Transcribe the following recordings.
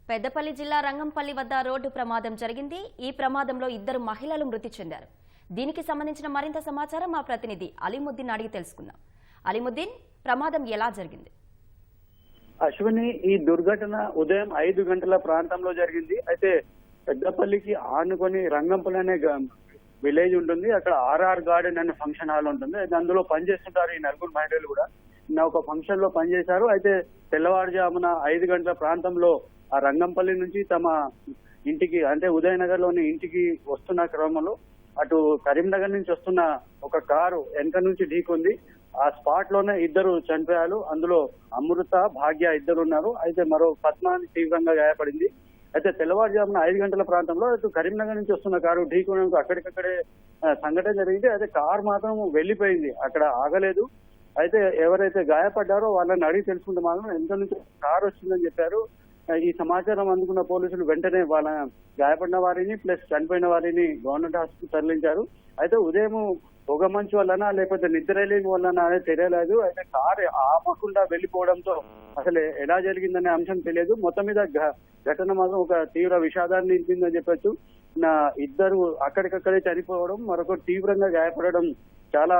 పెద్దపల్లి జిల్లా రంగంపల్లి వద్ద రోడ్డు ప్రమాదం జరిగింది. ఈ ప్రమాదంలో 2 మహిళలు మృతి చెందారు. దీనికి సంబంధించిన మరింత సమాచారం మా ప్రతినిధి అలీముద్దీన్ అడిగి తెలుసుకుందాం. అలీముద్దీన్, ప్రమాదం ఎలా జరిగింది? అశ్విని, ఈ దుర్ఘటన ఉదయం 5 గంటల ప్రాంతంలో జరిగింది. అయితే పెద్దపల్లికి ఆనుకొని రంగంపల్లి అనే విలేజ్ ఉంటుంది. అక్కడ ఆర్ఆర్ గార్డెన్ అనే ఫంక్షన్ హాల్ ఉంటుంది. అయితే అందులో పనిచేస్తుంటారు ఈ 4 మహిళలు కూడా. ఒక ఫంక్షన్ లో పనిచేశారు. అయితే తెల్లవారుజామున 5 గంటల ప్రాంతంలో ఆ రంగంపల్లి నుంచి తమ ఇంటికి, అంటే ఉదయనగర్ లోని ఇంటికి వస్తున్న క్రమంలో అటు కరీంనగర్ నుంచి వస్తున్న ఒక కారు వెనక నుంచి ఢీకొంది. ఆ స్పాట్ లోనే 2 చనిపోయారు. అందులో అమృత, భాగ్య 2 ఉన్నారు. అయితే మరో పద్మ తీవ్రంగా గాయపడింది. అయితే తెల్లవారుజామున 5 గంటల ప్రాంతంలో అటు కరీంనగర్ నుంచి వస్తున్న కారు ఢీకొనడంతో అక్కడికక్కడే సంఘటన జరిగింది. అయితే కారు మాత్రం వెళ్లిపోయింది, అక్కడ ఆగలేదు. అయితే ఎవరైతే గాయపడ్డారో వాళ్ళని అడిగి తెలుసుకుంటే మాత్రం ఎంత నుంచి కారు వచ్చిందని చెప్పారు. ఈ సమాచారం అందుకున్న పోలీసులు వెంటనే వాళ్ళ గాయపడిన వారిని ప్లస్ చనిపోయిన వారిని గవర్నమెంట్ హాస్పిటల్ తరలించారు. అయితే ఉదయం పొగమంచు వల్లనా లేకపోతే నిద్రలేని వల్లనా అనేది తెలియలేదు. అయితే కారు ఆపకుండా వెళ్లిపోవడంతో అసలు ఎలా జరిగిందనే అంశం తెలియదు. మొత్తం మీద ఘటన మాత్రం ఒక తీవ్ర విషాదాన్ని నింపిందని చెప్పొచ్చు. 2 అక్కడికక్కడే చనిపోవడం, మరొకరు తీవ్రంగా గాయపడడం చాలా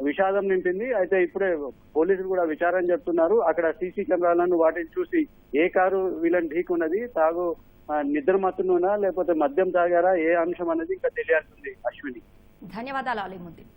విషాదం నింపింది. అయితే ఇప్పుడే పోలీసులు కూడా విచారణ చెప్తున్నారు. అక్కడ సీసీ కెమెరాలను వాటిని చూసి ఏ కారు వీళ్ళని ఢీకున్నది, నిద్ర మత్తునునా లేకపోతే మద్యం తాగారా, ఏ అంశం అనేది ఇంకా తెలియాల్సింది. అశ్విని, ధన్యవాదాలు అలీముద్దీన్.